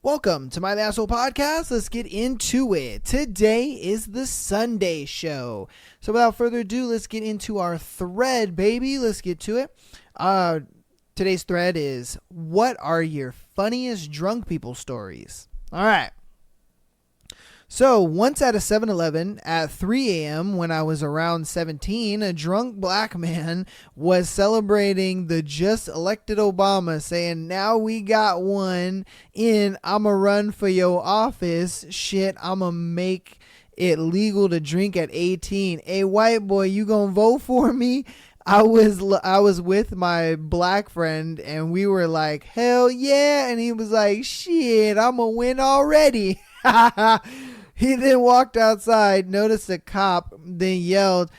Welcome to my Asshole Podcast. Let's get into it. Today is the Sunday show. So without further ado, let's get into our thread, baby. Let's get to it. Today's thread is, what are your funniest drunk people stories? All right. So once at a 7-Eleven at 3 a.m. when I was around 17, a drunk black man was celebrating the just elected Obama, saying, now we got one in, I'ma run for your office. Shit, I'ma make it legal to drink at 18. Hey, white boy, you gonna vote for me? I was with my black friend and we were like, hell yeah. And he was like, shit, I'ma win already. He then walked outside, noticed a cop, then yelled,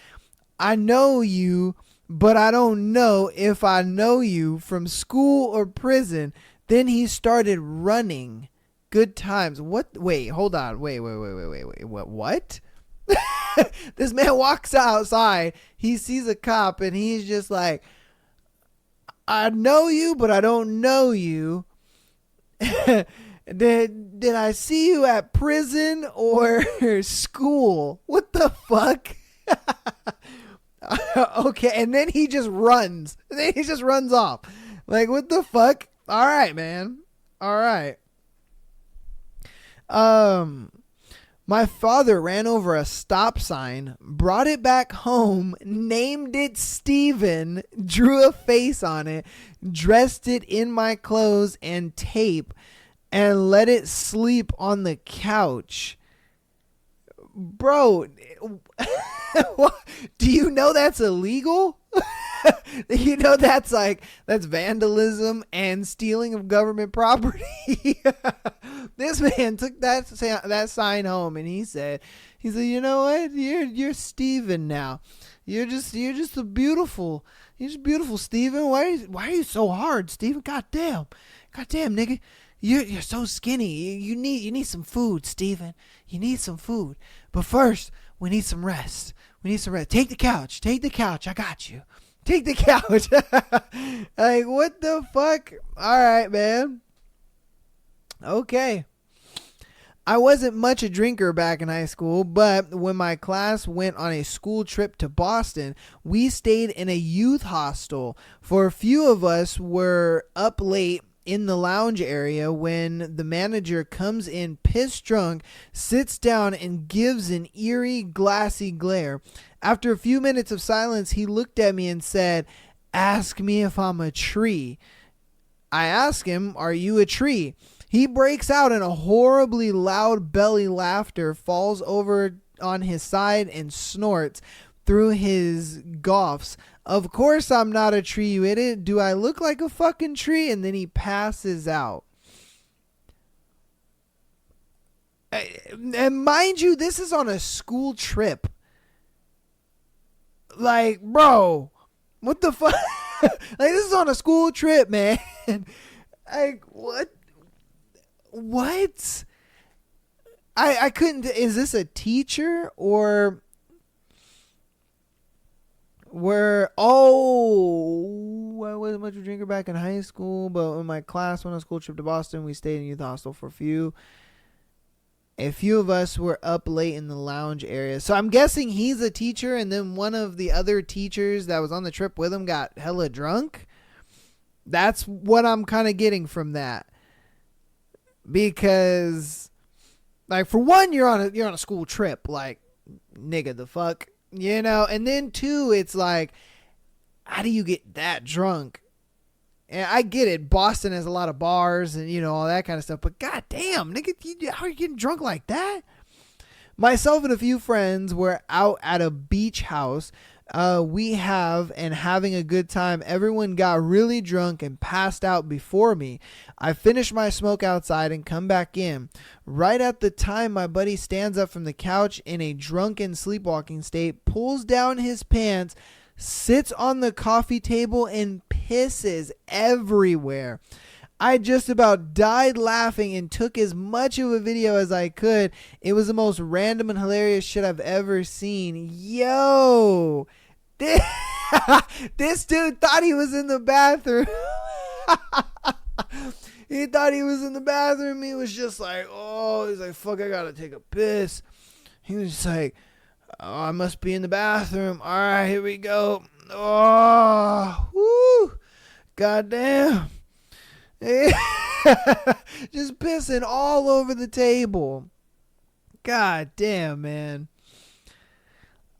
I know you, but I don't know if I know you from school or prison. Then he started running. Good times. What? Wait, hold on. Wait. What? This man walks outside. He sees a cop and he's just like, I know you, but I don't know you. Did I see you at prison or school? What the fuck? Okay, and then he just runs. Off. Like, what the fuck? All right, man. All right. My father ran over a stop sign, brought it back home, named it Steven, drew a face on it, dressed it in my clothes and tape, and let it sleep on the couch. Bro, do you know that's illegal? You know that's vandalism and stealing of government property. This man took that sign home and he said, you know what? You're Steven now. You're just a beautiful. You're just beautiful, Steven. Why are you so hard, Steven? Goddamn, nigga. You're so skinny. You need some food, Steven. You need some food. But first, we need some rest. Take the couch. I got you. Take the couch. Like, what the fuck? All right, man. Okay. I wasn't much a drinker back in high school, but when my class went on a school trip to Boston, we stayed in a youth hostel. For a few of us were up late in the lounge area when the manager comes in pissed drunk, sits down and gives an eerie, glassy glare. After a few minutes of silence, he looked at me and said, ask me if I'm a tree. I ask him, are you a tree? He breaks out in a horribly loud belly laughter, falls over on his side and snorts through his goughs. Of course I'm not a tree, you idiot. Do I look like a fucking tree? And then he passes out. And mind you, this is on a school trip. Like, bro, what the fuck? Like, this is on a school trip, man. Like, what? I couldn't. Is this a teacher or... I wasn't much of a drinker back in high school, but when my class went on a school trip to Boston, we stayed in a youth hostel for a few of us were up late in the lounge area. So I'm guessing he's a teacher, and then one of the other teachers that was on the trip with him got hella drunk. That's what I'm kind of getting from that. Because, like, for one, you're on a school trip, like, nigga, the fuck. You know, and then two, it's like, how do you get that drunk? And I get it. Boston has a lot of bars and, you know, all that kind of stuff. But goddamn, nigga, how are you getting drunk like that? Myself and a few friends were out at a beach house having a good time. Everyone got really drunk and passed out before me. I finished my smoke outside and come back in. Right at the time, my buddy stands up from the couch in a drunken sleepwalking state, pulls down his pants, sits on the coffee table and pisses everywhere. I just about died laughing and took as much of a video as I could. It was the most random and hilarious shit I've ever seen. Yo, this dude thought he was in the bathroom. He thought he was in the bathroom. He was just like, oh, he's like, fuck, I gotta take a piss. He was just like, oh, I must be in the bathroom. All right, here we go. Oh, whoo, goddamn. Just pissing all over the table. God damn, man.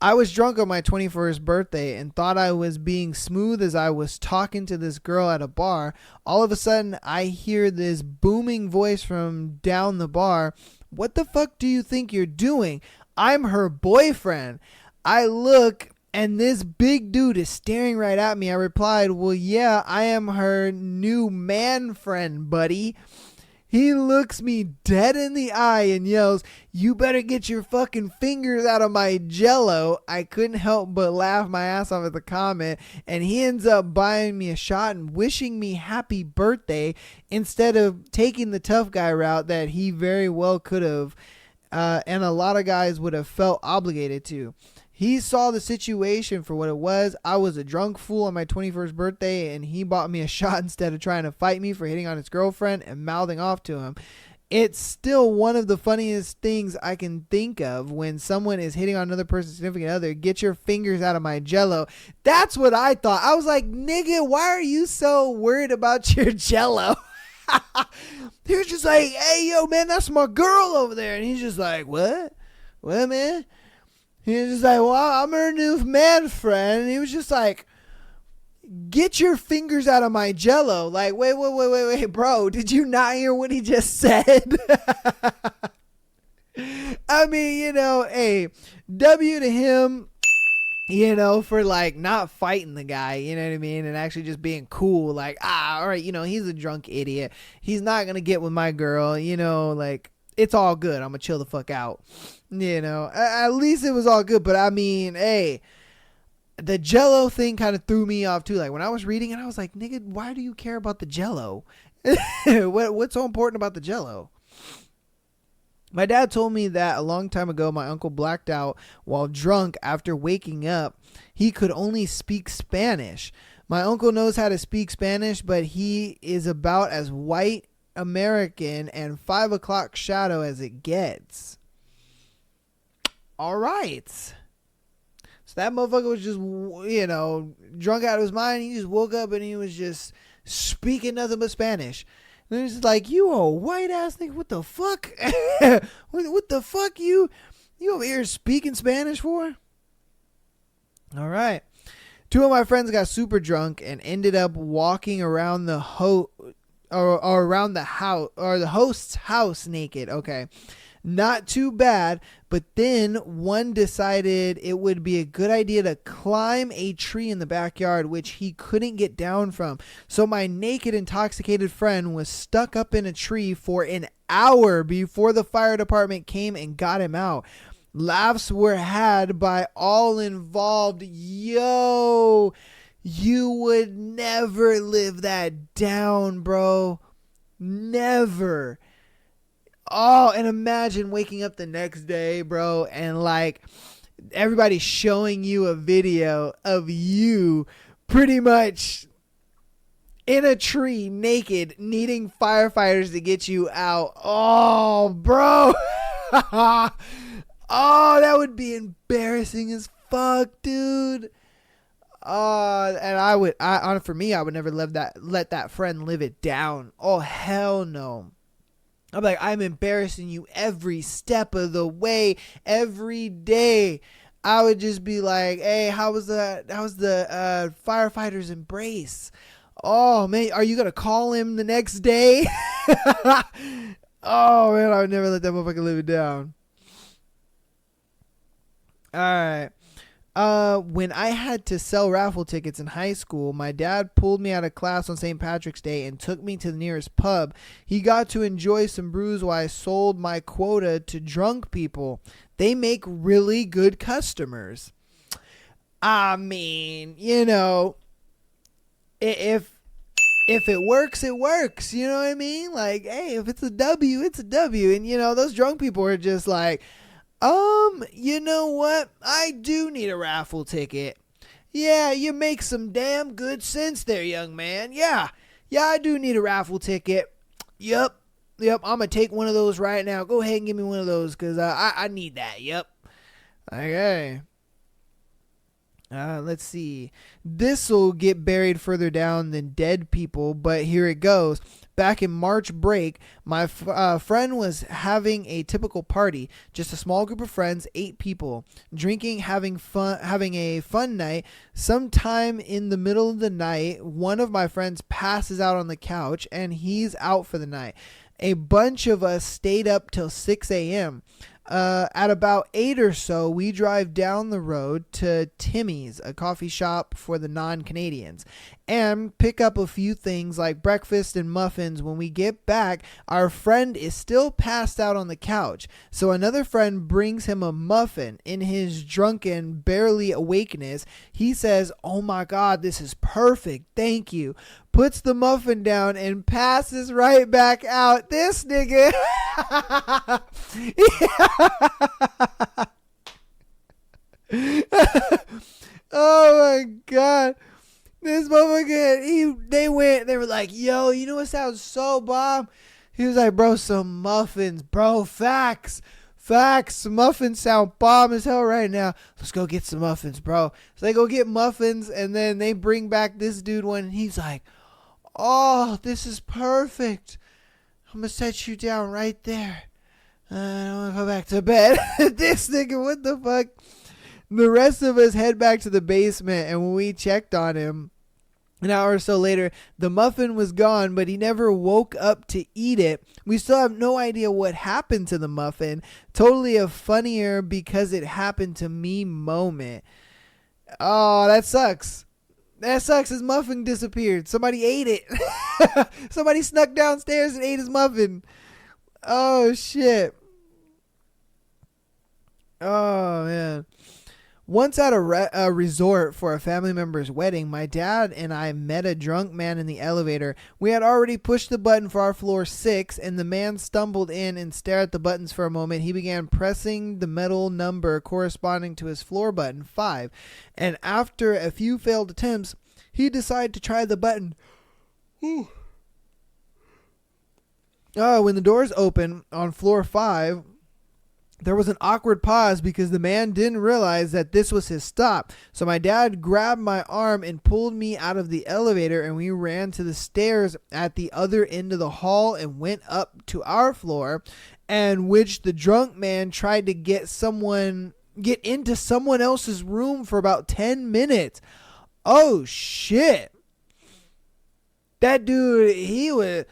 I was drunk on my 21st birthday and thought I was being smooth as I was talking to this girl at a bar. All of a sudden, I hear this booming voice from down the bar. What the fuck do you think you're doing? I'm her boyfriend. I look and this big dude is staring right at me. I replied, well, yeah, I am her new man friend, buddy. He looks me dead in the eye and yells, you better get your fucking fingers out of my jello. I couldn't help but laugh my ass off at the comment, and he ends up buying me a shot and wishing me happy birthday instead of taking the tough guy route that he very well could have, and a lot of guys would have felt obligated to. He saw the situation for what it was. I was a drunk fool on my 21st birthday, and he bought me a shot instead of trying to fight me for hitting on his girlfriend and mouthing off to him. It's still one of the funniest things I can think of when someone is hitting on another person's significant other. Get your fingers out of my jello. That's what I thought. I was like, nigga, why are you so worried about your jello? He was just like, hey, yo, man, that's my girl over there. And he's just like, what? What, man? He was just like, well, I'm her new man friend. And he was just like, get your fingers out of my jello. Like, wait, bro. Did you not hear what he just said? I mean, you know, hey, W to him, you know, for like not fighting the guy, you know what I mean? And actually just being cool. Like, all right, you know, he's a drunk idiot. He's not going to get with my girl, you know, like, it's all good. I'm going to chill the fuck out. You know, at least it was all good. But I mean, hey, the jello thing kind of threw me off too. Like when I was reading it, I was like, nigga, why do you care about the jello? What's so important about the jello? My dad told me that a long time ago, my uncle blacked out while drunk. After waking up, he could only speak Spanish. My uncle knows how to speak Spanish, but he is about as white American and 5 o'clock shadow as it gets. All right. So that motherfucker was just, you know, drunk out of his mind. He just woke up and he was just speaking nothing but Spanish. And he's like, you a white ass nigga, what the fuck? what the fuck you over here speaking Spanish for? All right. 2 of my friends got super drunk and ended up walking around the around the house or the host's house naked. Okay. Not too bad, but then one decided it would be a good idea to climb a tree in the backyard, which he couldn't get down from. So my naked, intoxicated friend was stuck up in a tree for an hour before the fire department came and got him out. Laughs were had by all involved. Yo, you would never live that down, bro. Never. Oh, and imagine waking up the next day, bro, and like everybody showing you a video of you pretty much in a tree naked needing firefighters to get you out. Oh, bro. Oh, that would be embarrassing as fuck, dude. And for me, I would never let that friend live it down. Oh, hell no. I'm like, I'm embarrassing you every step of the way, every day. I would just be like, hey, how was the firefighters' embrace? Oh, man, are you going to call him the next day? Oh, man, I would never let that motherfucker live it down. All right. When I had to sell raffle tickets in high school, my dad pulled me out of class on St. Patrick's Day and took me to the nearest pub. He got to enjoy some brews while I sold my quota to drunk people. They make really good customers. I mean, you know, if it works, it works. You know what I mean? Like, hey, if it's a W, it's a W. And, you know, those drunk people are just like, you know what? I do need a raffle ticket. Yeah, you make some damn good sense there, young man. Yeah, I do need a raffle ticket. Yep. Yep. I'm going to take one of those right now. Go ahead and give me one of those because I need that. Yep. Okay. Let's see. This will get buried further down than dead people, but here it goes. Back in March break, my friend was having a typical party. Just a small group of friends, 8 people, drinking, having a fun night. Sometime in the middle of the night, one of my friends passes out on the couch, and he's out for the night. A bunch of us stayed up till 6 a.m. At about 8 or so, we drive down the road to Timmy's, a coffee shop for the non-Canadians, and pick up a few things like breakfast and muffins. When we get back, our friend is still passed out on the couch, so another friend brings him a muffin. In his drunken, barely awakeness, he says, "Oh my God, this is perfect, thank you," puts the muffin down and passes right back out. This nigga. Oh my God. This motherfucker, they were like, "Yo, you know what sounds so bomb?" He was like, "Bro, some muffins, bro, facts. Muffins sound bomb as hell right now. Let's go get some muffins, bro." So they go get muffins, and then they bring back this dude one, and he's like, "Oh, this is perfect. I'm going to set you down right there. I don't want to go back to bed." This nigga, what the fuck? The rest of us head back to the basement, and when we checked on him, an hour or so later, the muffin was gone, but he never woke up to eat it. We still have no idea what happened to the muffin. Totally a funnier because it happened to me moment. Oh, that sucks. That sucks. His muffin disappeared. Somebody ate it. Somebody snuck downstairs and ate his muffin. Oh, shit. Oh, man. Once at a resort for a family member's wedding, my dad and I met a drunk man in the elevator. We had already pushed the button for our floor 6, and the man stumbled in and stared at the buttons for a moment. He began pressing the metal number corresponding to his floor button, 5. And after a few failed attempts, he decided to try the button. Whew. When the doors opened on floor 5, there was an awkward pause because the man didn't realize that this was his stop. So my dad grabbed my arm and pulled me out of the elevator, and we ran to the stairs at the other end of the hall and went up to our floor, and which the drunk man tried to get into someone else's room for about 10 minutes. Oh shit. That dude,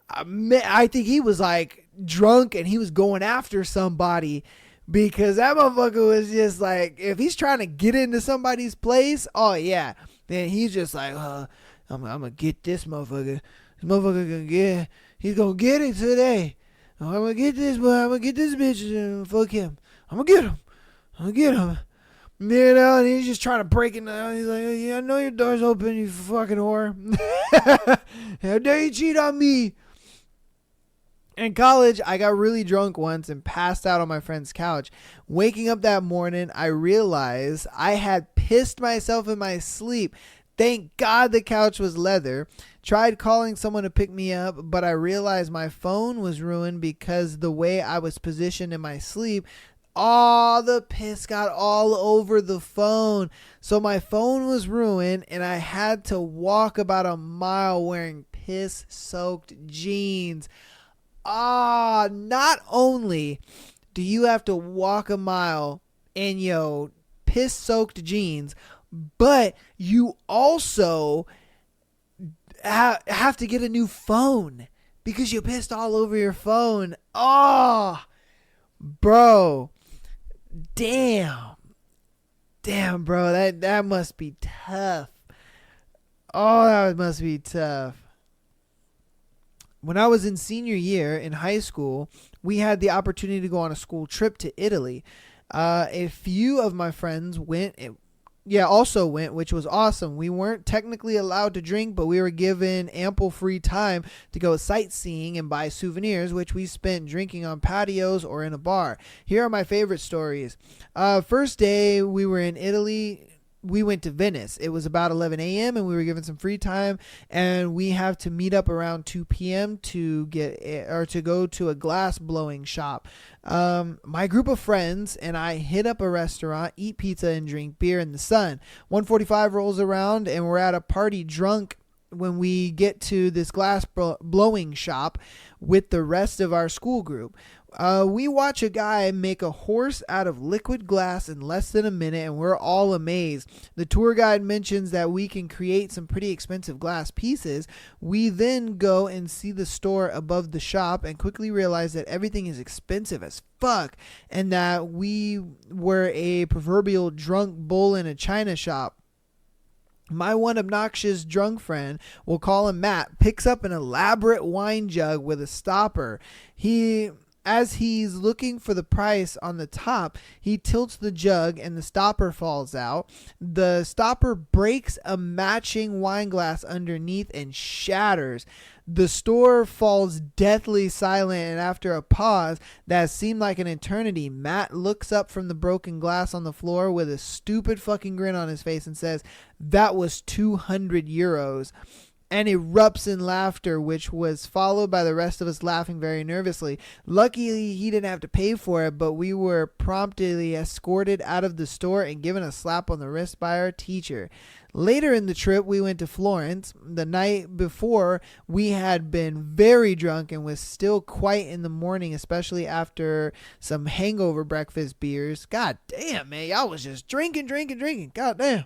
I think he was like drunk and he was going after somebody, because that motherfucker was just like, if he's trying to get into somebody's place, oh yeah, then he's just like, I'm gonna get this motherfucker. This motherfucker he's gonna get it today. I'm gonna get this bitch and fuck him. I'm gonna get him. You know, and he's just trying to break it down. He's like, "Yeah, I know your door's open, you fucking whore. How dare you cheat on me?" In college, I got really drunk once and passed out on my friend's couch. Waking up that morning, I realized I had pissed myself in my sleep. Thank God the couch was leather. Tried calling someone to pick me up, but I realized my phone was ruined because the way I was positioned in my sleep, all the piss got all over the phone. So my phone was ruined, and I had to walk about a mile wearing piss-soaked jeans. Not only do you have to walk a mile in your piss-soaked jeans, but you also have to get a new phone because you pissed all over your phone. Oh, bro. Damn, bro. That must be tough. Oh, that must be tough. When I was in senior year in high school, we had the opportunity to go on a school trip to Italy. A few of my friends also went, which was awesome. We weren't technically allowed to drink, but we were given ample free time to go sightseeing and buy souvenirs, which we spent drinking on patios or in a bar. Here are my favorite stories. First day we were in Italy. we went to Venice. It was about 11 a.m. and we were given some free time, and we have to meet up around 2 p.m. to go to a glass blowing shop. My group of friends and I hit up a restaurant, eat pizza, and drink beer in the sun. 1:45 rolls around and we're at a party drunk when we get to this glass blowing shop with the rest of our school group. We watch a guy make a horse out of liquid glass in less than a minute, and we're all amazed. The tour guide mentions that we can create some pretty expensive glass pieces. We then go and see the store above the shop and quickly realize that everything is expensive as fuck, and that we were a proverbial drunk bull in a china shop. My one obnoxious drunk friend, we'll call him Matt, picks up an elaborate wine jug with a stopper. As he's looking for the price on the top, he tilts the jug and the stopper falls out. The stopper breaks a matching wine glass underneath and shatters. The store falls deathly silent, and after a pause that seemed like an eternity, Matt looks up from the broken glass on the floor with a stupid fucking grin on his face and says, "That was 200 euros. And erupts in laughter, which was followed by the rest of us laughing very nervously. Luckily, he didn't have to pay for it, but we were promptly escorted out of the store and given a slap on the wrist by our teacher. Later in the trip, we went to Florence. The night before, we had been very drunk and was still quite in the morning, especially after some hangover breakfast beers. God damn, man, y'all was just drinking. God damn.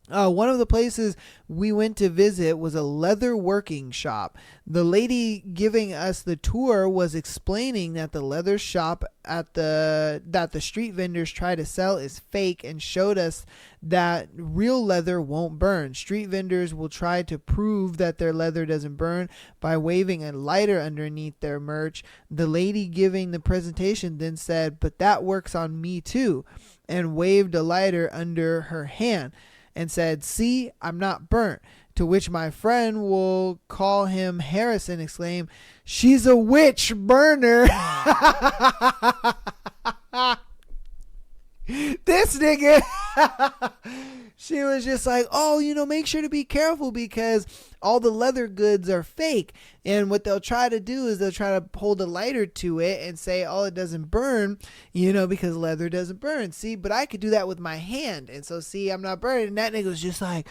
One of the places we went to visit was a leather working shop. The lady giving us the tour was explaining that the leather shop that the street vendors try to sell is fake, and showed us that real leather won't burn. Street vendors will try to prove that their leather doesn't burn by waving a lighter underneath their merch. The lady giving the presentation then said, "But that works on me too," and waved a lighter under her hand and said, "See, I'm not burnt." To which my friend, will call him Harrison, exclaimed, "She's a witch burner." This nigga, she was just like, "Oh, make sure to be careful because all the leather goods are fake." And what they'll try to do is they'll try to hold a lighter to it and say, "Oh, it doesn't burn, because leather doesn't burn. See, but I could do that with my hand. And so, see, I'm not burned." And that nigga was just like,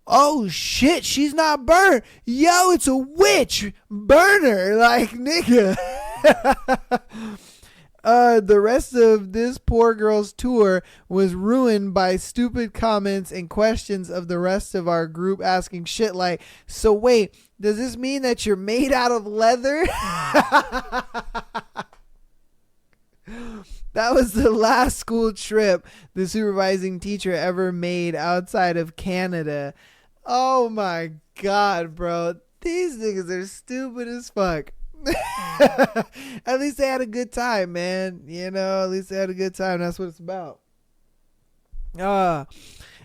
"Oh shit, she's not burnt. Yo, it's a witch burner." Like, nigga. The rest of this poor girl's tour was ruined by stupid comments and questions of the rest of our group asking shit like, "So wait, does this mean that you're made out of leather?" That was the last school trip the supervising teacher ever made outside of Canada. Oh my God, bro. These niggas are stupid as fuck. At least they had a good time, man. At least they had a good time. That's what it's about.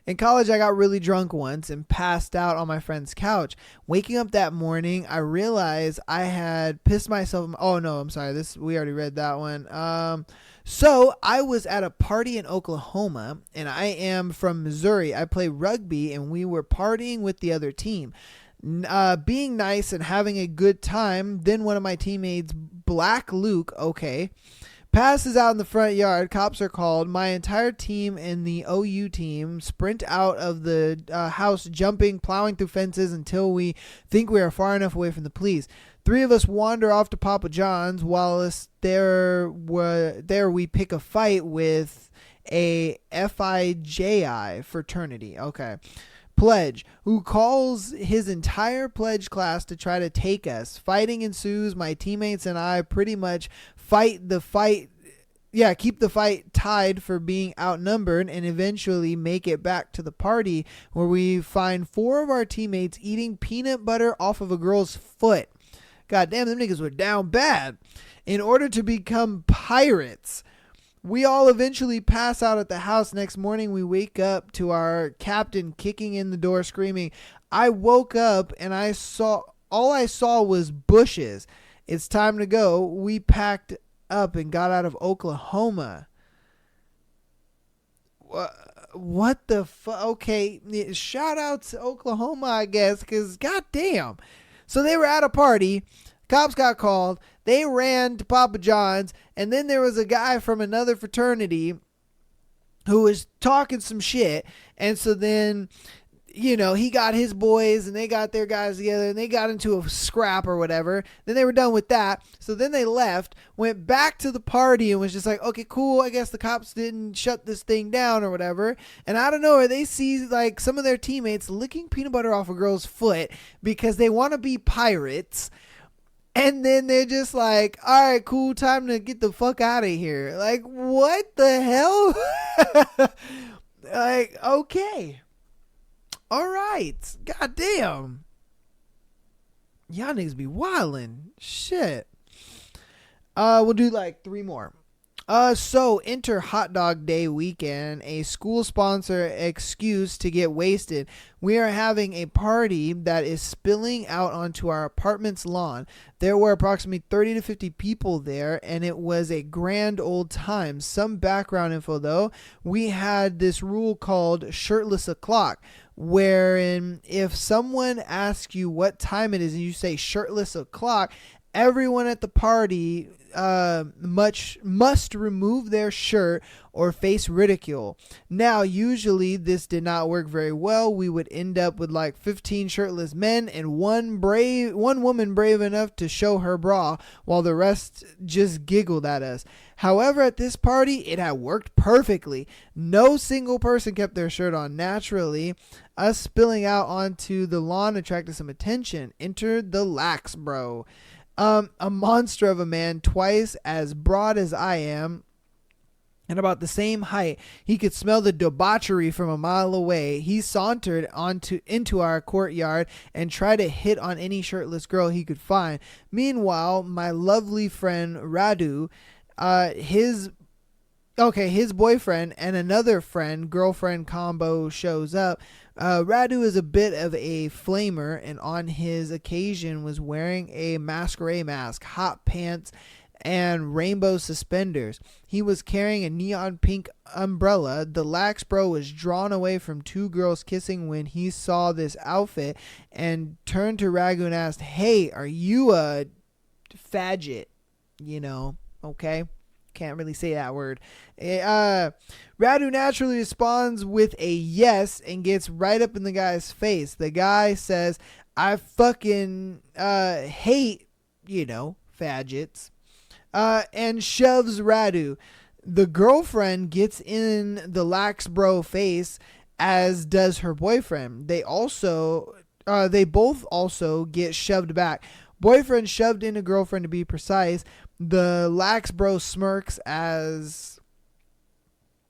In college, I got really drunk once and passed out on my friend's couch. Waking up that morning, I realized I had pissed myself. Oh no, I'm sorry. We already read that one. So I was at a party in Oklahoma, and I am from Missouri. I play rugby, and we were partying with the other team. Being nice and having a good time. Then one of my teammates, Black Luke, passes out in the front yard. Cops are called. My entire team and the OU team sprint out of the house, jumping, plowing through fences until we think we are far enough away from the police. 3 of us wander off to Papa John's. While there we pick a fight with a FIJI fraternity. Pledge, who calls his entire pledge class to try to take us. Fighting ensues. My teammates and I pretty much keep the fight tied for being outnumbered, and eventually make it back to the party, where we find 4 of our teammates eating peanut butter off of a girl's foot. God damn, them niggas were down bad. In order to become pirates. We all eventually pass out at the house. Next morning, we wake up to our captain kicking in the door, screaming. I woke up and all I saw was bushes. It's time to go. We packed up and got out of Oklahoma. what the fuck? Okay, shout out to Oklahoma, I guess, because goddamn. So they were at a party. Cops got called. They ran to Papa John's, and then there was a guy from another fraternity who was talking some shit. And so then, he got his boys and they got their guys together and they got into a scrap or whatever. Then they were done with that. So then they left, went back to the party and was just like, okay, cool. I guess the cops didn't shut this thing down or whatever. And I don't know, or they see like some of their teammates licking peanut butter off a girl's foot because they want to be pirates. And then they're just like, all right, cool, time to get the fuck out of here. Like, what the hell? Like, okay. All right. Goddamn. Y'all niggas be wildin'. Shit. We'll do like 3 more. So enter Hot Dog Day weekend, a school sponsor excuse to get wasted. We are having a party that is spilling out onto our apartment's lawn. There were approximately 30 to 50 people there, and it was a grand old time. Some background info though. We had this rule called shirtless o'clock, wherein if someone asks you what time it is and you say shirtless o'clock, everyone at the party must remove their shirt or face ridicule. Now, usually this did not work very well. We would end up with like 15 shirtless men and one woman brave enough to show her bra while the rest just giggled at us. However, at this party, it had worked perfectly. No single person kept their shirt on naturally. Us spilling out onto the lawn attracted some attention. Entered the lax bro. A monster of a man, twice as broad as I am and about the same height. He could smell the debauchery from a mile away. He sauntered into our courtyard and tried to hit on any shirtless girl he could find. Meanwhile, my lovely friend Radu, his boyfriend and another girlfriend combo shows up. Radu is a bit of a flamer, and on his occasion was wearing a masquerade mask, hot pants, and rainbow suspenders. He was carrying a neon pink umbrella. The lax bro was drawn away from 2 girls kissing when he saw this outfit and turned to Radu and asked, "Hey, are you a faggot?" Okay. Can't really say that word. Radu naturally responds with a yes and gets right up in the guy's face. The guy says, "I fucking hate, faggots," and shoves Radu. The girlfriend gets in the lax bro face, as does her boyfriend. They both also get shoved back. Boyfriend shoved into girlfriend to be precise. The lax bro smirks as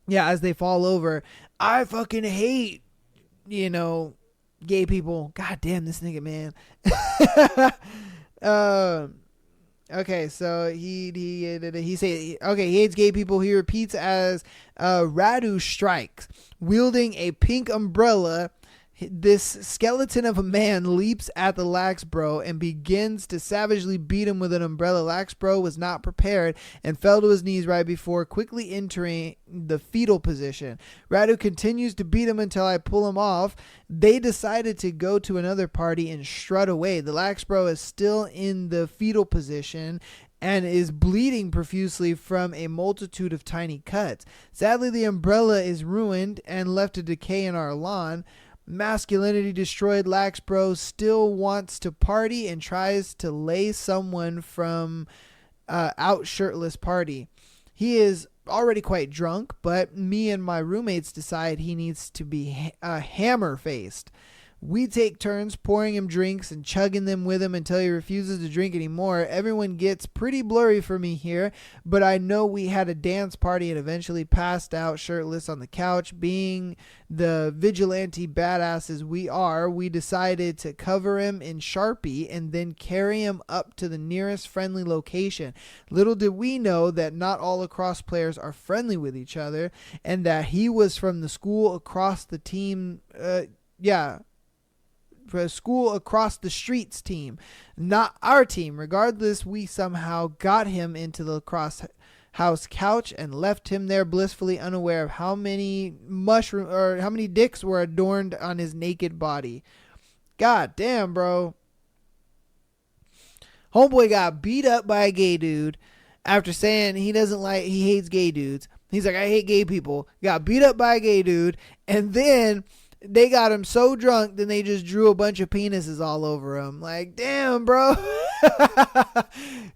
they fall over. "I fucking hate, gay people." God damn this nigga, man. Okay, so he hates gay people. He repeats as Radu strikes, wielding a pink umbrella. This skeleton of a man leaps at the lax bro and begins to savagely beat him with an umbrella. Lax bro was not prepared and fell to his knees right before quickly entering the fetal position. Radu continues to beat him until I pull him off. They decided to go to another party and strut away. The lax bro is still in the fetal position and is bleeding profusely from a multitude of tiny cuts. Sadly, the umbrella is ruined and left to decay in our lawn. Masculinity destroyed lax bro still wants to party and tries to lay someone from out shirtless party. He is already quite drunk, but me and my roommates decide he needs to be hammer faced. We take turns pouring him drinks and chugging them with him until he refuses to drink anymore. Everyone gets pretty blurry for me here, but I know we had a dance party and eventually passed out shirtless on the couch. Being the vigilante badasses we are, we decided to cover him in Sharpie and then carry him up to the nearest friendly location. Little did we know that not all lacrosse players are friendly with each other, and that he was from the school across the team. For a school across the streets team, not our team. Regardless, we somehow got him into the lacrosse house couch and left him there blissfully unaware of how many how many dicks were adorned on his naked body. God damn, bro. Homeboy got beat up by a gay dude after saying he hates gay dudes. He's like, I hate gay people. Got beat up by a gay dude, and then they got him so drunk, then they just drew a bunch of penises all over him. Like, damn, bro.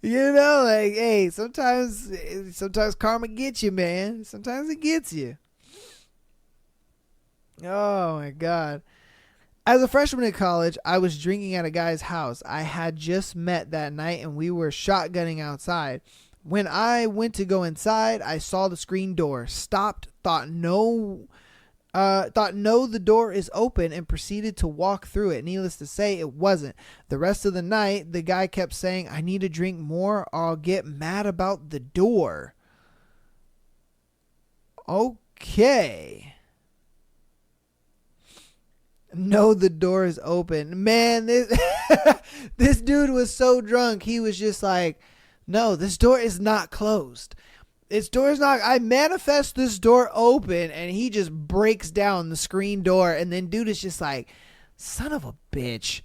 You know, like, hey, sometimes karma gets you, man. Sometimes it gets you. Oh, my God. As a freshman in college, I was drinking at a guy's house I had just met that night, and we were shotgunning outside. When I went to go inside, I saw the screen door, stopped, thought no, the door is open, and proceeded to walk through it. Needless to say, it wasn't. The rest of the night, the guy kept saying, I need to drink more or I'll get mad about the door. Okay. No, the door is open. Man, this dude was so drunk. He was just like, no, this door is not closed. This door is not. I manifest this door open, and he just breaks down the screen door. And then dude is just like, son of a bitch.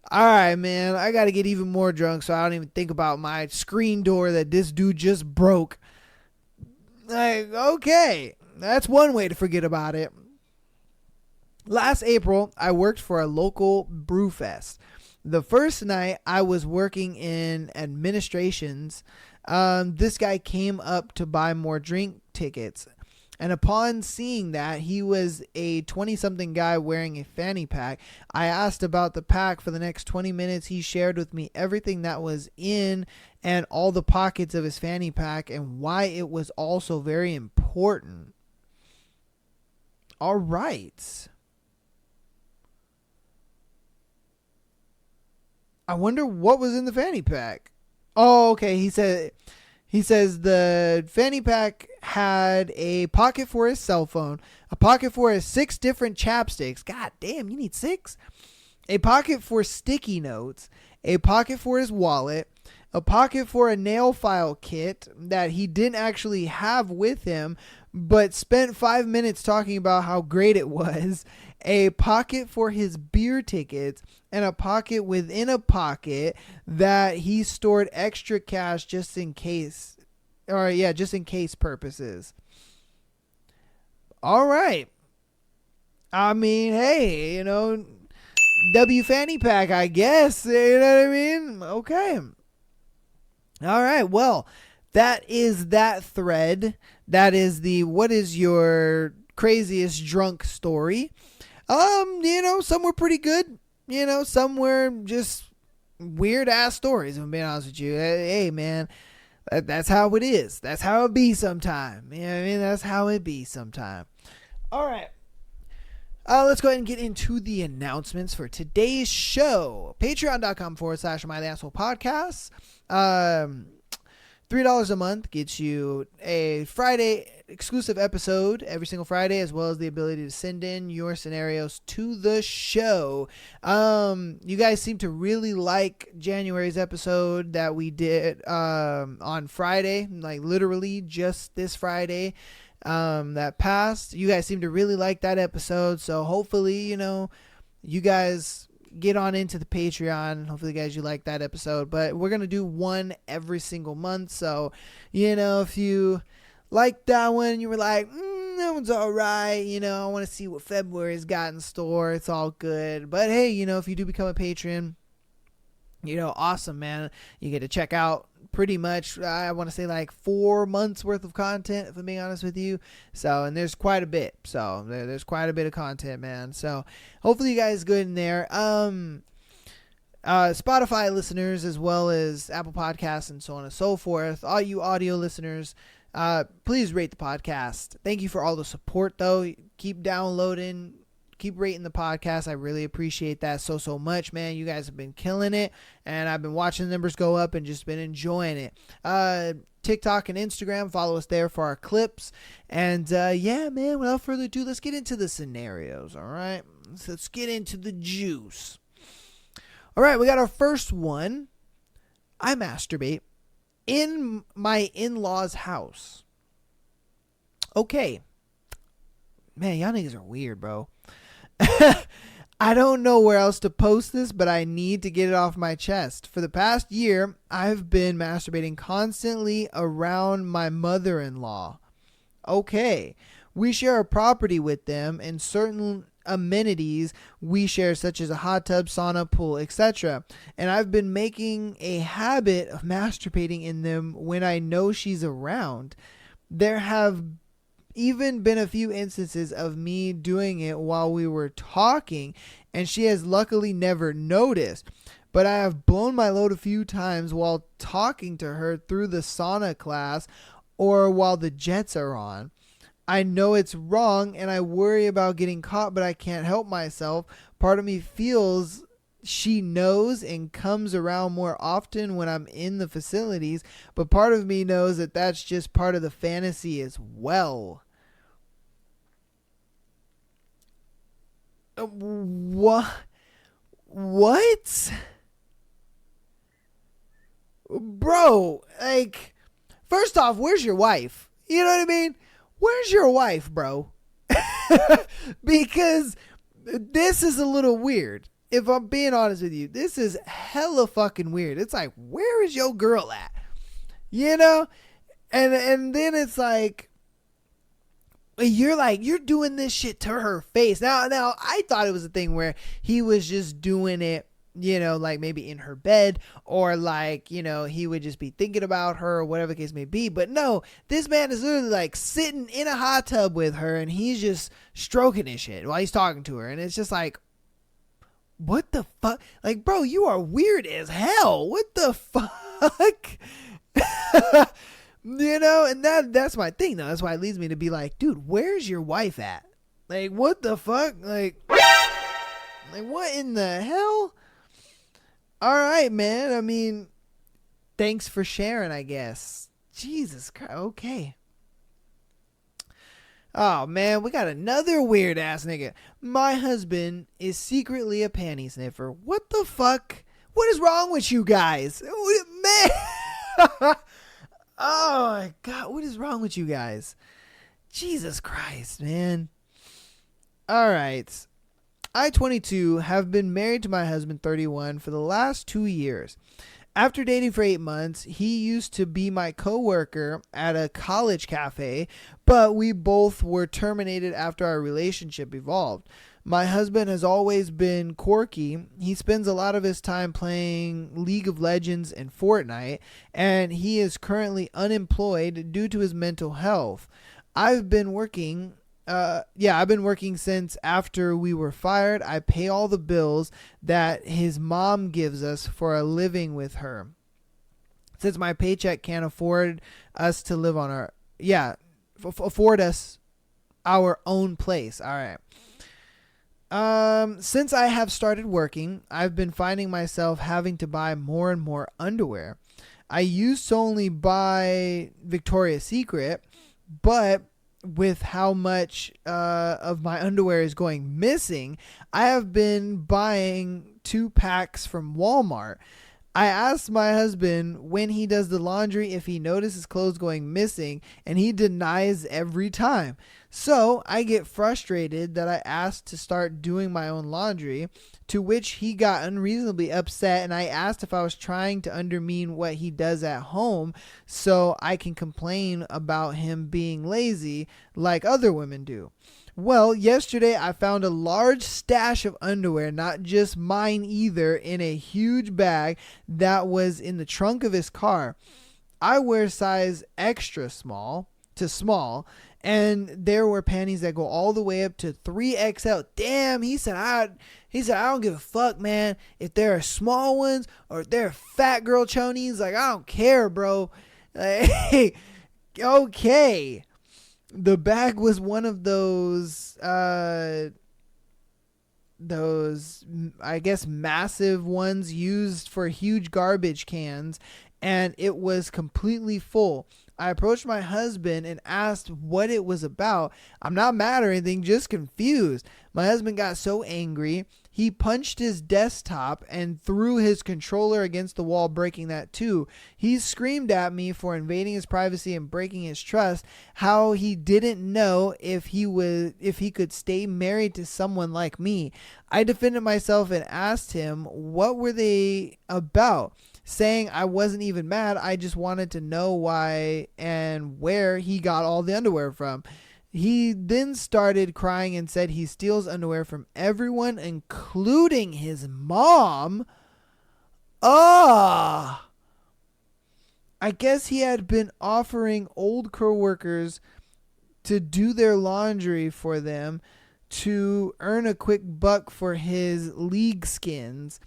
All right, man, I got to get even more drunk so I don't even think about my screen door that this dude just broke. Like, okay, that's one way to forget about it. Last April, I worked for a local brew fest. The first night I was working in administrations, this guy came up to buy more drink tickets. And upon seeing that he was a 20-something guy wearing a fanny pack, I asked about the pack. For the next 20 minutes, he shared with me everything that was in and all the pockets of his fanny pack and why it was also very important. All right. I wonder what was in the fanny pack. Oh, okay. He says the fanny pack had a pocket for his cell phone, a pocket for his 6 different chapsticks. God damn, you need 6? A pocket for sticky notes, a pocket for his wallet, a pocket for a nail file kit that he didn't actually have with him, but spent 5 minutes talking about how great it was, a pocket for his beer tickets, and a pocket within a pocket that he stored extra cash just in case purposes. All right. I mean, hey, W fanny pack, I guess. You know what I mean? Okay. All right. Well, that is that thread. That is the what is your craziest drunk story. Some were pretty good. Some were just weird ass stories, if I'm being honest with you. Hey, man, that's how it is. That's how it be sometime. You know what I mean? That's how it be sometime. All right. Let's go ahead and get into the announcements for today's show. Patreon.com/MyAssholePodcast. $3 a month gets you a Friday exclusive episode every single Friday, as well as the ability to send in your scenarios to the show. You guys seem to really like January's episode that we did on Friday, like literally just this Friday that passed. You guys seem to really like that episode, so hopefully, you guys get on into the Patreon. Hopefully, guys, you like that episode. But we're going to do one every single month. So, if you like that one, you were like, that one's all right. I want to see what February's got in store. It's all good. But, hey, if you do become a patron, awesome, man. You get to check out pretty much, I want to say like 4 months worth of content, if I'm being honest with you. So, and there's quite a bit. So there's quite a bit of content, man. So hopefully you guys good in there. Spotify listeners, as well as Apple Podcasts and so on and so forth. All you audio listeners, please rate the podcast. Thank you for all the support, though. Keep downloading. Keep rating the podcast. I really appreciate that so much, man. You guys have been killing it, and I've been watching the numbers go up and just been enjoying it. TikTok and Instagram, follow us there for our clips. And yeah, man, without further ado, let's get into the scenarios. All right, let's get into the juice. All right, we got our first one. I masturbate in my in-laws' house. Okay. Man, y'all niggas are weird, bro. I don't know where else to post this, but I need to get it off my chest. For the past year, I've been masturbating constantly around my mother-in-law. Okay. We share a property with them and certain amenities we share, such as a hot tub, sauna, pool, etc. And I've been making a habit of masturbating in them when I know she's around. There have even been a few instances of me doing it while we were talking, and she has luckily never noticed. But I have blown my load a few times while talking to her through the sauna class or while the jets are on. I know it's wrong and I worry about getting caught, but I can't help myself. Part of me feels she knows and comes around more often when I'm in the facilities, but part of me knows that that's just part of the fantasy as well. What? Bro, like, first off, where's your wife? You know what I mean? Where's your wife, bro? Because this is a little weird. If I'm being honest with you, this is hella fucking weird. It's like, where is your girl at? You know? And then it's like, you're doing this shit to her face. Now I thought it was a thing where he was just doing it, you know, like maybe in her bed, or like, you know, he would just be thinking about her or whatever the case may be. But no, this man is literally like sitting in a hot tub with her and he's just stroking his shit while he's talking to her. And it's just like, what the fuck? Like, bro, you are weird as hell. What the fuck? You know, and that's my thing though. That's why it leads me to be like, dude, where's your wife at? Like, what the fuck? Like what in the hell? All right, man. I mean, thanks for sharing, I guess. Jesus Christ. Okay. Oh, man, we got another weird ass nigga. My husband is secretly a panty sniffer. What the fuck? What is wrong with you guys? Man. Oh, my God. What is wrong with you guys? Jesus Christ, man. All right. I, 22, have been married to my husband, 31, for the last 2 years. After dating for 8 months, he used to be my coworker at a college cafe, but we both were terminated after our relationship evolved. My husband has always been quirky. He spends a lot of his time playing League of Legends and Fortnite, and he is currently unemployed due to his mental health. I've been working since after we were fired. I pay all the bills that his mom gives us for a living with her. Since my paycheck can't afford us to live on afford us our own place. All right. Since I have started working, I've been finding myself having to buy more and more underwear. I used to only buy Victoria's Secret, but with how much of my underwear is going missing, I have been buying 2 packs from Walmart. I asked my husband when he does the laundry if he notices clothes going missing, and he denies every time. So I get frustrated that I asked to start doing my own laundry, to which he got unreasonably upset, and I asked if I was trying to undermine what he does at home so I can complain about him being lazy like other women do. Well, yesterday I found a large stash of underwear, not just mine either, in a huge bag that was in the trunk of his car. I wear size extra small to small, and there were panties that go all the way up to 3XL. Damn, he said I don't give a fuck, man, if there are small ones or if they're fat girl chonies. Like, I don't care, bro. Like, okay. The bag was one of those, I guess, massive ones used for huge garbage cans, and it was completely full. I approached my husband and asked what it was about. I'm not mad or anything, just confused. My husband got so angry, He punched his desktop and threw his controller against the wall, breaking that too. He screamed at me for invading his privacy and breaking his trust, how he didn't know if he could stay married to someone like me. I defended myself and asked him what were they about, saying I wasn't even mad. I just wanted to know why and where he got all the underwear from. He then started crying and said he steals underwear from everyone, including his mom. I guess he had been offering old coworkers to do their laundry for them to earn a quick buck for his league skins,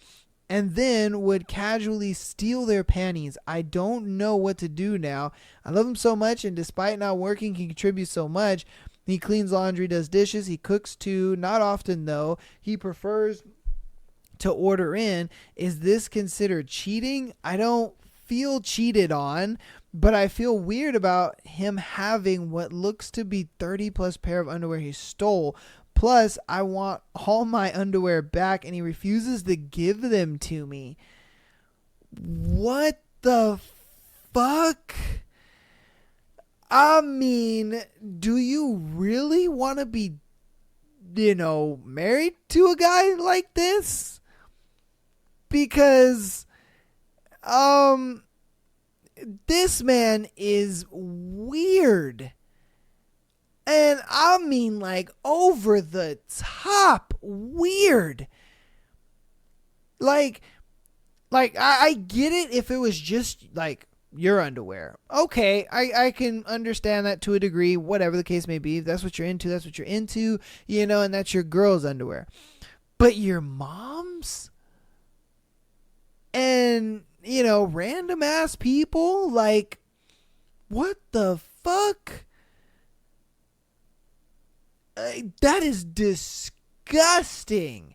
and then would casually steal their panties. I don't know what to do now. I love him so much, and despite not working, he contributes so much. He cleans laundry, does dishes, he cooks too. Not often, though. He prefers to order in. Is this considered cheating? I don't feel cheated on, but I feel weird about him having what looks to be 30 plus pair of underwear he stole. Plus, I want all my underwear back, and he refuses to give them to me. What the fuck? I mean, do you really want to be, married to a guy like this? Because, this man is weird. And I mean, like, over the top weird. Like I get it if it was just, like, your underwear. Okay, I can understand that to a degree, whatever the case may be. If that's what you're into, that's what you're into, and that's your girl's underwear. But your mom's? And, random ass people? Like, what the fuck? That is disgusting.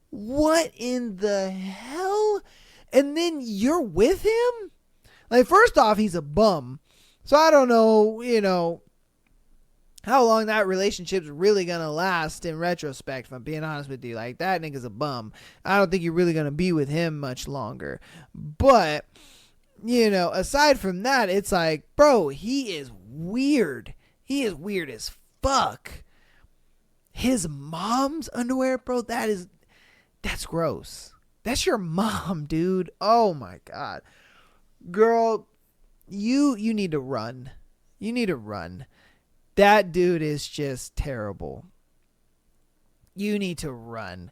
What in the hell? And then you're with him? Like, first off, he's a bum. So I don't know, how long that relationship's really going to last in retrospect, if I'm being honest with you. Like, that nigga's a bum. I don't think you're really going to be with him much longer. But, aside from that, it's like, bro, he is weird. He is weird as fuck. His mom's underwear, bro, that's gross. That's your mom, dude. Oh my God. Girl, you need to run. You need to run. That dude is just terrible. You need to run.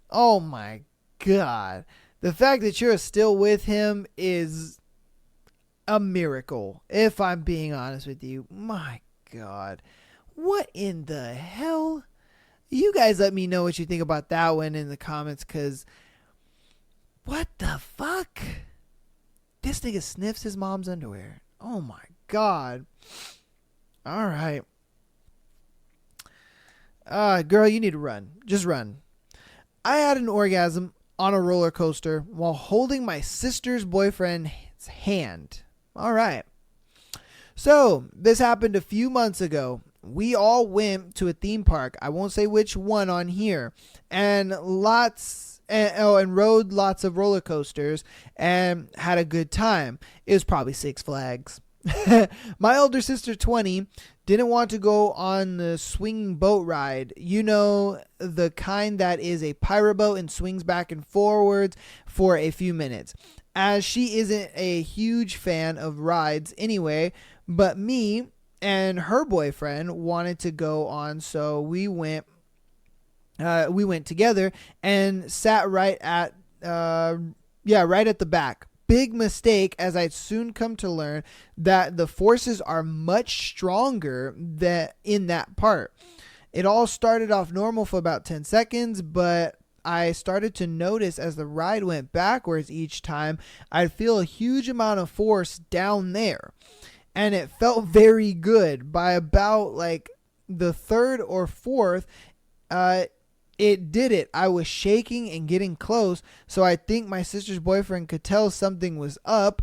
Oh my God. The fact that you're still with him is a miracle, if I'm being honest with you. My God. What in the hell? You guys let me know what you think about that one in the comments, because what the fuck? This nigga sniffs his mom's underwear. Oh my God. All right. Girl, you need to run. Just run. I had an orgasm on a roller coaster while holding my sister's boyfriend's hand. All right. So, this happened a few months ago. We all went to a theme park. I won't say which one on here. And rode lots of roller coasters and had a good time. It was probably Six Flags. My older sister, 20, didn't want to go on the swinging boat ride. The kind that is a pirate boat and swings back and forwards for a few minutes. As she isn't a huge fan of rides anyway, but me and her boyfriend wanted to go on, so we went together and sat right at the back. Big mistake, as I'd soon come to learn that the forces are much stronger in that part. It all started off normal for about 10 seconds, but I started to notice as the ride went backwards each time, I'd feel a huge amount of force down there. And it felt very good. By about like the third or fourth, it did it. I was shaking and getting close, so I think my sister's boyfriend could tell something was up,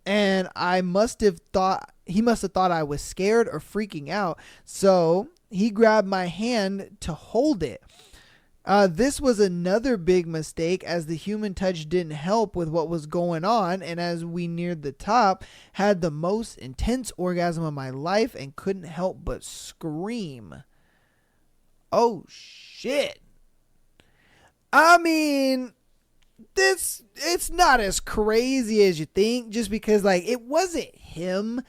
and he must have thought I was scared or freaking out, so he grabbed my hand to hold it. This was another big mistake as the human touch didn't help with what was going on, and as we neared the top, had the most intense orgasm of my life and couldn't help but scream. Oh shit. I mean, it's not as crazy as you think, just because like it wasn't him,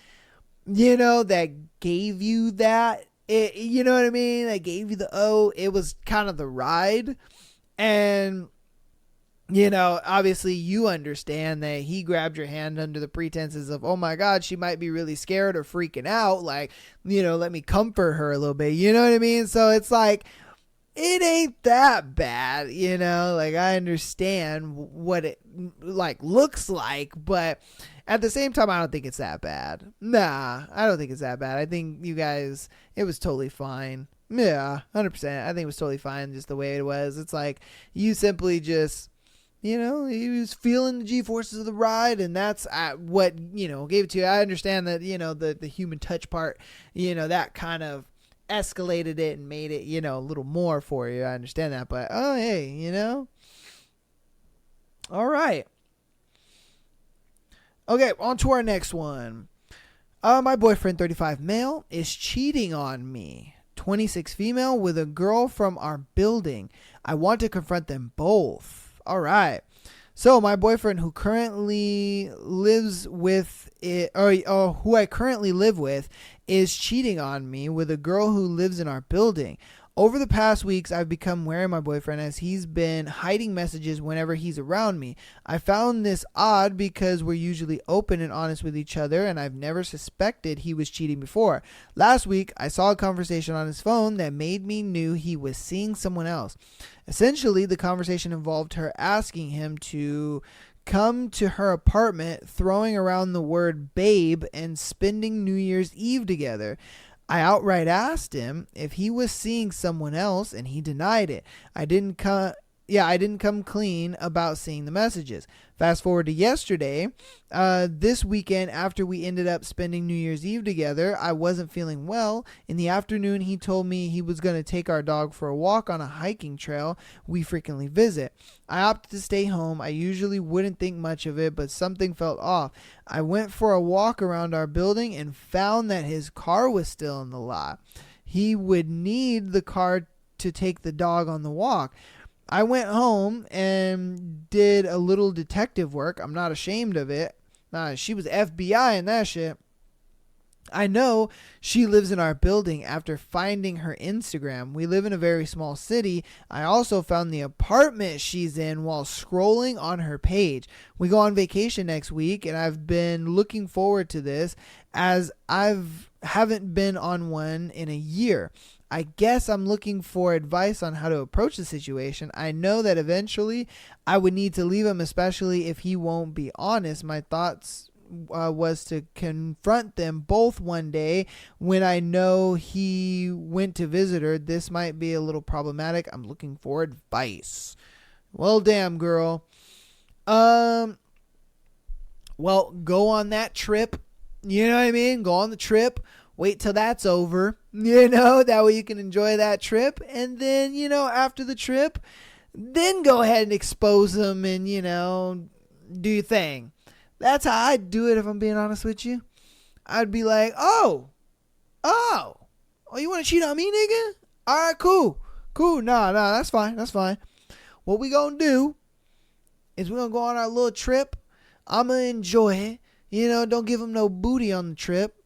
that gave you that. You know what I mean? That gave you the it was kind of the ride. And obviously you understand that he grabbed your hand under the pretenses of, oh my God, she might be really scared or freaking out. Like, let me comfort her a little bit. You know what I mean? So it's like, it ain't that bad, like I understand what it like looks like, but at the same time, I don't think it's that bad. Nah, I don't think it's that bad. I think you guys, it was totally fine. Yeah, 100%. I think it was totally fine just the way it was. It's like you simply just, he was feeling the G-forces of the ride, and that's what, gave it to you. I understand that, the human touch part, that kind of escalated it and made it, a little more for you. I understand that, but oh hey, all right. Okay, on to our next one. My boyfriend, 35 male, is cheating on me, 26 female, with a girl from our building. I want to confront them both. All right. So my boyfriend, who currently lives with it, or who I currently live with, is cheating on me with a girl who lives in our building. Over the past weeks, I've become wary of my boyfriend as he's been hiding messages whenever he's around me. I found this odd because we're usually open and honest with each other, and I've never suspected he was cheating before. Last week, I saw a conversation on his phone that made me knew he was seeing someone else. Essentially, the conversation involved her asking him to come to her apartment, throwing around the word babe, and spending New Year's Eve together. I outright asked him if he was seeing someone else, and he denied it. I didn't come clean about seeing the messages. Fast forward to yesterday, this weekend after we ended up spending New Year's Eve together, I wasn't feeling well. In the afternoon, he told me he was going to take our dog for a walk on a hiking trail we frequently visit. I opted to stay home. I usually wouldn't think much of it, but something felt off. I went for a walk around our building and found that his car was still in the lot. He would need the car to take the dog on the walk. I went home and did a little detective work. I'm not ashamed of it. She was FBI and that shit. I know she lives in our building after finding her Instagram. We live in a very small city. I also found the apartment she's in while scrolling on her page. We go on vacation next week, and I've been looking forward to this as haven't been on one in a year. I guess I'm looking for advice on how to approach the situation. I know that eventually I would need to leave him, especially if he won't be honest. My thoughts was to confront them both one day when I know he went to visit her. This might be a little problematic. I'm looking for advice. Well, damn, girl. Well, go on that trip. You know what I mean? Go on the trip. Wait till that's over, that way you can enjoy that trip. And then, after the trip, then go ahead and expose them and, do your thing. That's how I'd do it if I'm being honest with you. I'd be like, oh, you want to cheat on me, nigga? All right, cool. Nah, that's fine. What we gonna do is we're gonna go on our little trip. I'm gonna enjoy it. Don't give him no booty on the trip.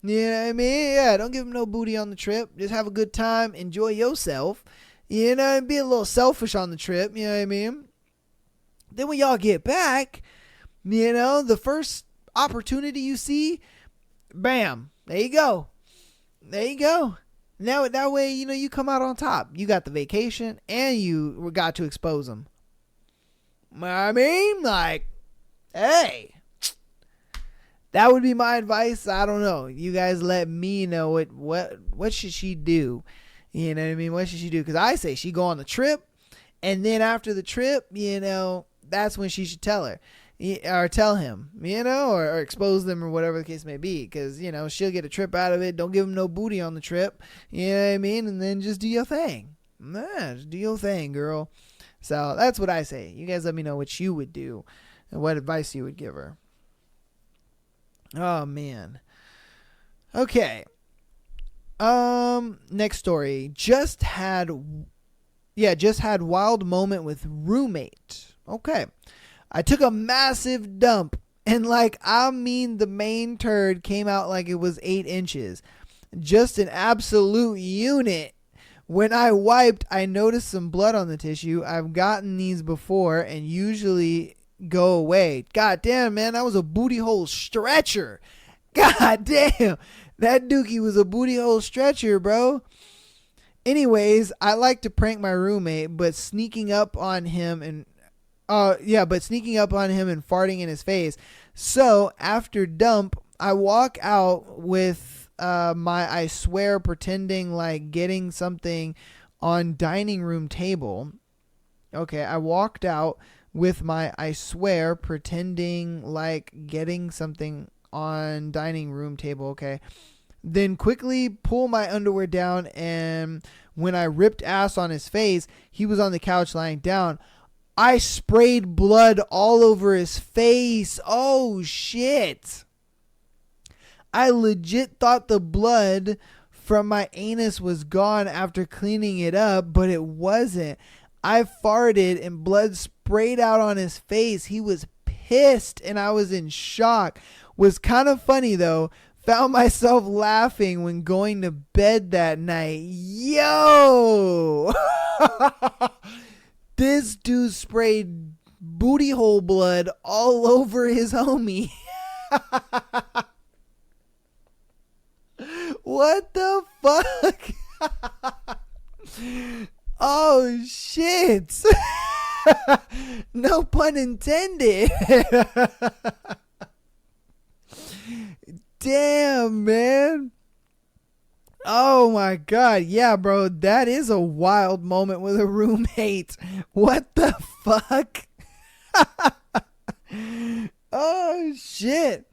You know what I mean? Yeah, don't give him no booty on the trip. Just have a good time. Enjoy yourself. And be a little selfish on the trip. You know what I mean? Then when y'all get back, the first opportunity you see, bam, there you go. Now that way, you come out on top. You got the vacation and you got to expose them. I mean, like, hey. That would be my advice. I don't know. You guys let me know what should she do? You know what I mean? What should she do? Because I say she go on the trip, and then after the trip, that's when she should tell her. Or tell him, or expose them or whatever the case may be. Because, she'll get a trip out of it. Don't give him no booty on the trip. You know what I mean? And then just do your thing. Nah, just do your thing, girl. So that's what I say. You guys let me know what you would do and what advice you would give her. Oh, man. Okay. Next story. Just had wild moment with roommate. Okay. I took a massive dump and the main turd came out like it was 8 inches. Just an absolute unit. When I wiped, I noticed some blood on the tissue. I've gotten these before and usually go away. God damn, man, that was a booty hole stretcher. God damn. That dookie was a booty hole stretcher, bro. Anyways, I like to prank my roommate, but sneaking up on him and farting in his face. So after dump, I walk out with I swear pretending like getting something on dining room table. Okay, I walked out with my I swear pretending like getting something on dining room table. Okay. Then quickly pull my underwear down, and when I ripped ass on his face, he was on the couch lying down. I sprayed blood all over his face. Oh, shit. I legit thought the blood from my anus was gone after cleaning it up, but it wasn't. I farted and blood sprayed out on his face. He was pissed and I was in shock. Was kind of funny though. Found myself laughing when going to bed that night. Yo! This dude sprayed booty hole blood all over his homie. What the fuck? Oh, shit. No pun intended. Damn, man. Oh, my God. Yeah, bro. That is a wild moment with a roommate. What the fuck? Oh, shit.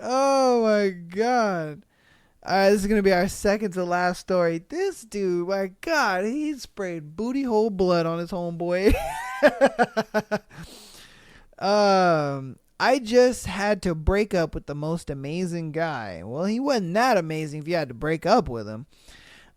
Oh, my God. All right, this is going to be our second to last story. This dude, my God, he sprayed booty hole blood on his homeboy. I just had to break up with the most amazing guy. Well, he wasn't that amazing if you had to break up with him.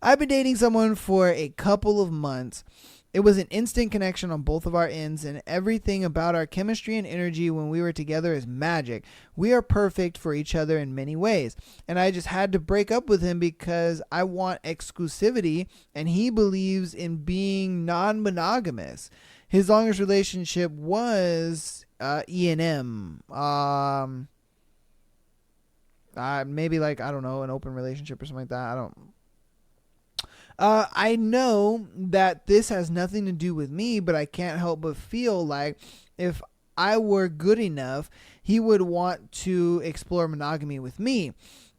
I've been dating someone for a couple of months. It was an instant connection on both of our ends, and everything about our chemistry and energy when we were together is magic. We are perfect for each other in many ways, and I just had to break up with him because I want exclusivity, and he believes in being non-monogamous. His longest relationship was E&M. Maybe I don't know, an open relationship or something like that. I know that this has nothing to do with me, but I can't help but feel like if I were good enough, he would want to explore monogamy with me.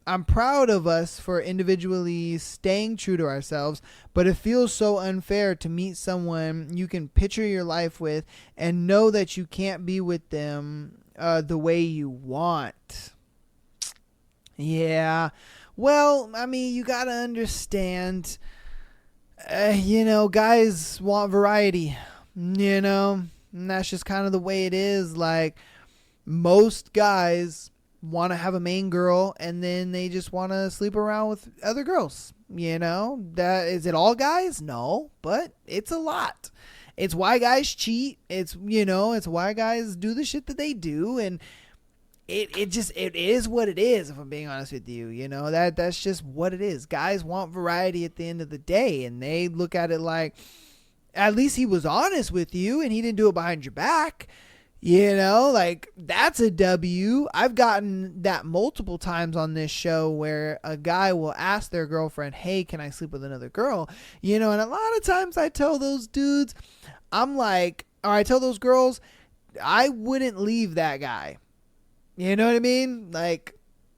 I'm proud of us for individually staying true to ourselves, but it feels so unfair to meet someone you can picture your life with and know that you can't be with them the way you want. Yeah. Well, I mean, you gotta understand, guys want variety, and that's just kind of the way it is. Like, most guys want to have a main girl and then they just want to sleep around with other girls. That is it all guys? No, but it's a lot. It's why guys cheat. It's why guys do the shit that they do, and it is what it is, if I'm being honest with you. That's just what it is. Guys want variety at the end of the day, and they look at it like, at least he was honest with you and he didn't do it behind your back. That's a W. I've gotten that multiple times on this show where a guy will ask their girlfriend, hey, can I sleep with another girl? And a lot of times I tell those dudes, I tell those girls, I wouldn't leave that guy. You know what I mean?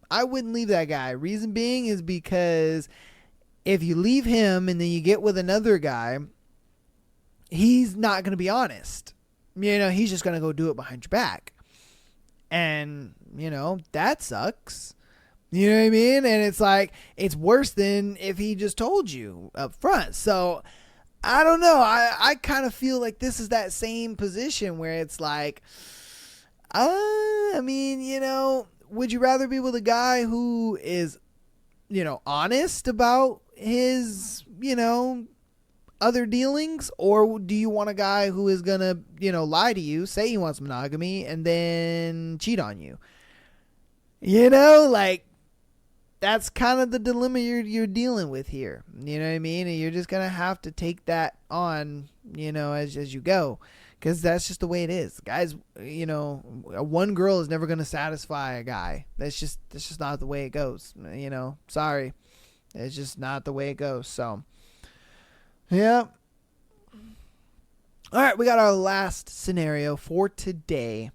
I wouldn't leave that guy. Reason being is because if you leave him and then you get with another guy, he's not going to be honest. He's just going to go do it behind your back. And, that sucks. You know what I mean? And it's worse than if he just told you up front. So I don't know. I kind of feel like this is that same position where it's like, I mean, would you rather be with a guy who is, honest about his, other dealings, or do you want a guy who is gonna, lie to you, say he wants monogamy, and then cheat on you? Like, that's kind of the dilemma you're dealing with here. You know what I mean? And you're just gonna have to take that on, as you go, because that's just the way it is. Guys, one girl is never gonna satisfy a guy. That's just not the way it goes. Sorry, it's just not the way it goes. So, yeah. All right, we got our last scenario for today.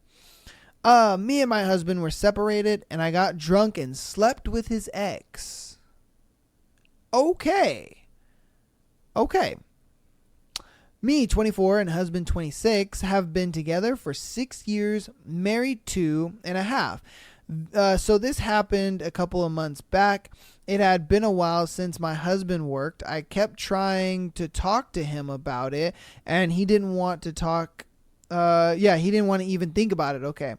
Me and my husband were separated, and I got drunk and slept with his ex. Okay. Me, 24, and husband, 26, have been together for 6 years, married 2.5. So this happened a couple of months back. It had been a while since my husband worked. I kept trying to talk to him about it, and he didn't want to talk. He didn't want to even think about it. Okay.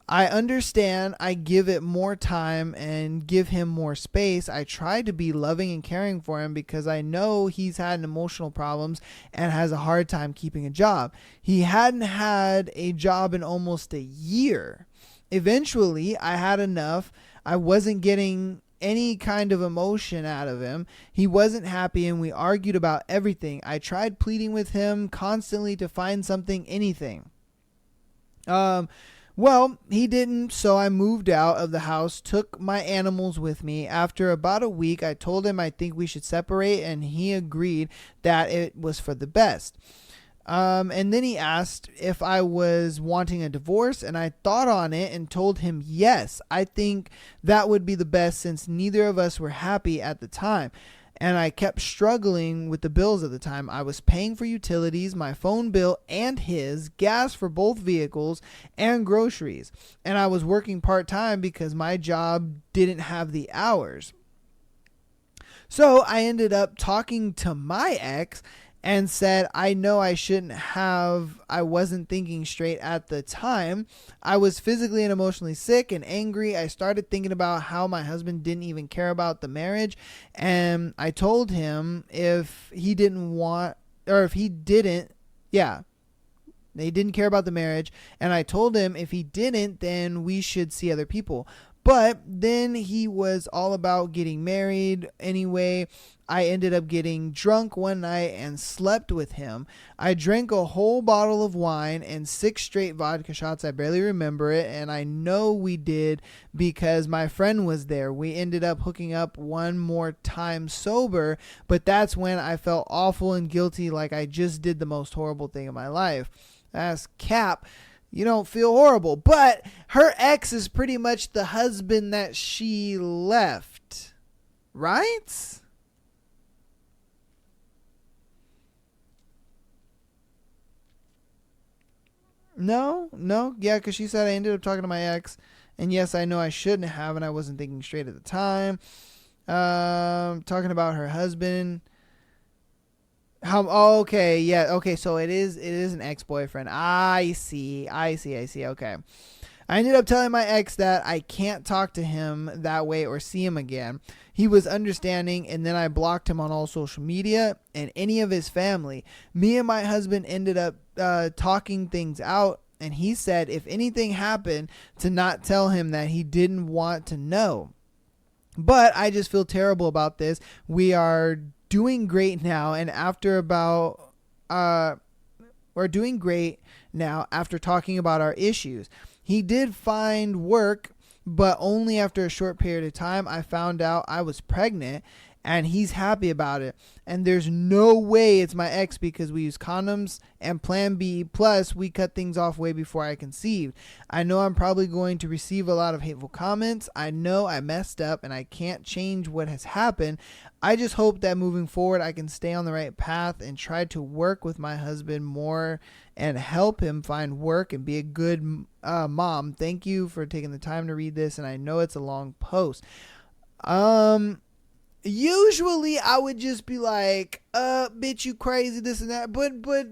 I understand. I give it more time and give him more space. I try to be loving and caring for him because I know he's had emotional problems and has a hard time keeping a job. He hadn't had a job in almost a year. Eventually, I had enough. I wasn't getting any kind of emotion out of him. He wasn't happy, and we argued about everything. I tried pleading with him constantly to find something, anything. Well, he didn't, so I moved out of the house, took my animals with me. After about a week, I told him I think we should separate, and he agreed that it was for the best. And then he asked if I was wanting a divorce, and I thought on it and told him yes. I think that would be the best since neither of us were happy at the time. And I kept struggling with the bills at the time. I was paying for utilities, my phone bill and his, gas for both vehicles, and groceries. And I was working part-time because my job didn't have the hours. So I ended up talking to my ex and said, I know I shouldn't have. I wasn't thinking straight at the time. I was physically and emotionally sick and angry. I started thinking about how my husband didn't even care about the marriage. And I told him if he didn't want, or if he didn't, they didn't care about the marriage. And I told him if he didn't, then we should see other people. But then he was all about getting married anyway. I ended up getting drunk one night and slept with him. I drank a whole bottle of wine and 6 straight vodka shots. I barely remember it, and I know we did because my friend was there. We ended up hooking up one more time sober, but that's when I felt awful and guilty, like I just did the most horrible thing in my life. That's cap. You don't feel horrible, but her ex is pretty much the husband that she left, right? No, yeah, because she said I ended up talking to my ex, and yes, I know I shouldn't have, and I wasn't thinking straight at the time. Talking about her husband. Okay, yeah, okay, so it is an ex-boyfriend. I see, okay. I ended up telling my ex that I can't talk to him that way or see him again. He was understanding, and then I blocked him on all social media and any of his family. Me and my husband ended up talking things out, and he said if anything happened to not tell him that he didn't want to know. But I just feel terrible about this. We are doing great now, and we're doing great now after talking about our issues. He did find work, but only after a short period of time. I found out I was pregnant, and he's happy about it. And there's no way it's my ex because we use condoms and Plan B. Plus, we cut things off way before I conceived. I know I'm probably going to receive a lot of hateful comments. I know I messed up and I can't change what has happened. I just hope that moving forward, I can stay on the right path and try to work with my husband more and help him find work and be a good mom. Thank you for taking the time to read this. And I know it's a long post. usually I would just be like, bitch, you crazy, this and that. But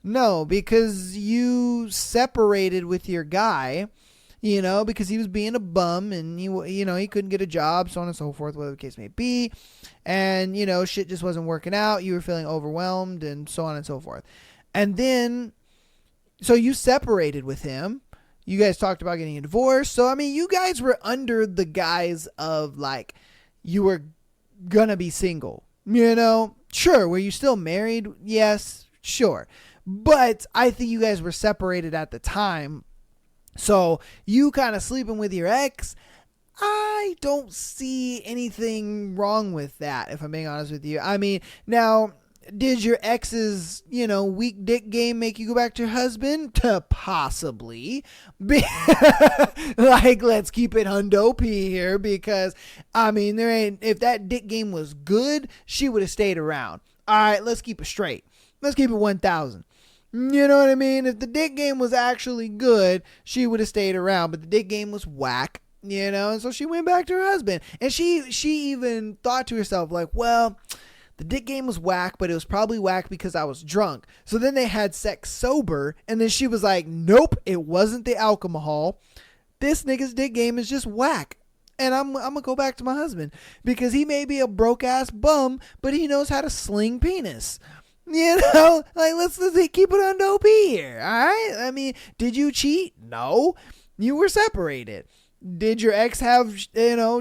no, because you separated with your guy, because he was being a bum and he couldn't get a job, so on and so forth, whatever the case may be. And, shit just wasn't working out. You were feeling overwhelmed and so on and so forth. And then, so you separated with him. You guys talked about getting a divorce. So, I mean, you guys were under the guise of like, you were gonna be single, Sure. Were you still married? Yes, sure. But I think you guys were separated at the time. So you kind of sleeping with your ex, I don't see anything wrong with that, if I'm being honest with you. I mean, now, did your ex's, weak dick game make you go back to your husband? Possibly. Like, let's keep it hundo P here, because, I mean, if that dick game was good, she would have stayed around. All right, let's keep it straight. Let's keep it 1,000. You know what I mean? If the dick game was actually good, she would have stayed around, but the dick game was whack, and so she went back to her husband. And she even thought to herself, like, well, the dick game was whack, but it was probably whack because I was drunk. So then they had sex sober, and then she was like, nope, it wasn't the alcohol. This nigga's dick game is just whack. And I'm going to go back to my husband because he may be a broke ass bum, but he knows how to sling penis. Like, let's keep it on OP here. All right. I mean, did you cheat? No, you were separated. Did your ex have,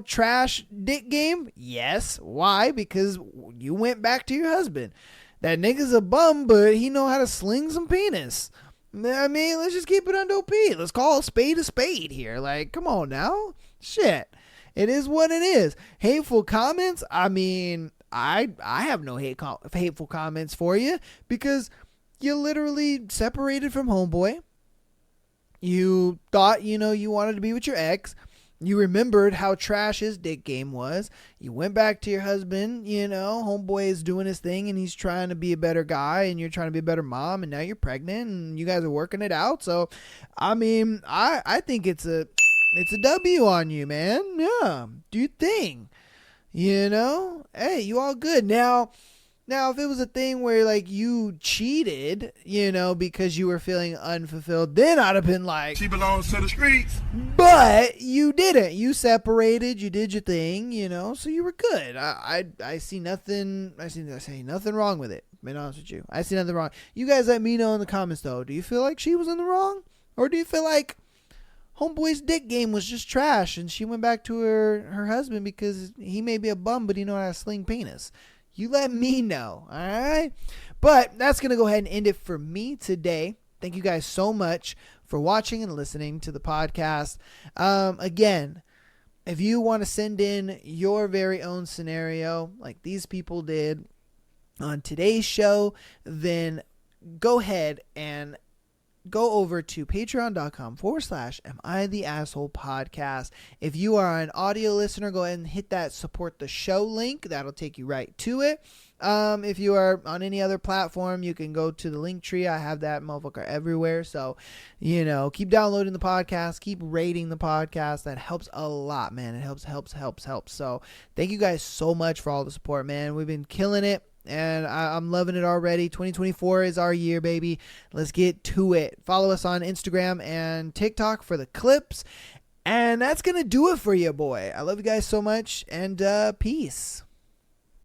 trash dick game? Yes. Why? Because you went back to your husband. That nigga's a bum, but he know how to sling some penis. I mean, let's just keep it on OP. Let's call a spade here. Like, come on now. Shit. It is what it is. Hateful comments. I mean, I have no hateful comments for you because you literally separated from homeboy. You thought, you wanted to be with your ex. You remembered how trash his dick game was. You went back to your husband, homeboy is doing his thing and he's trying to be a better guy and you're trying to be a better mom and now you're pregnant and you guys are working it out. So, I mean, I think it's a W on you, man. Yeah. Do your thing. Hey, you all good. Now, if it was a thing where like you cheated, because you were feeling unfulfilled, then I'd have been like, she belongs to the streets. But you didn't. You separated. You did your thing. So you were good. I see nothing. I see nothing wrong with it. To be honest with you, I see nothing wrong. You guys let me know in the comments though. Do you feel like she was in the wrong, or do you feel like homeboy's dick game was just trash and she went back to her husband because he may be a bum, but he know how to sling penis? You let me know. All right. But that's going to go ahead and end it for me today. Thank you guys so much for watching and listening to the podcast. Again, if you want to send in your very own scenario like these people did on today's show, then go ahead and go over to patreon.com/Am I the Asshole podcast. If you are an audio listener, go ahead and hit that support the show link. That'll take you right to it. If you are on any other platform, you can go to the link tree. I have that motherfucker everywhere. So, keep downloading the podcast, keep rating the podcast. That helps a lot, man. It helps. So thank you guys so much for all the support, man. We've been killing it. And I'm loving it already. 2024 is our year, baby. Let's get to it. Follow us on Instagram and TikTok for the clips. And that's going to do it for you, boy. I love you guys so much. And peace.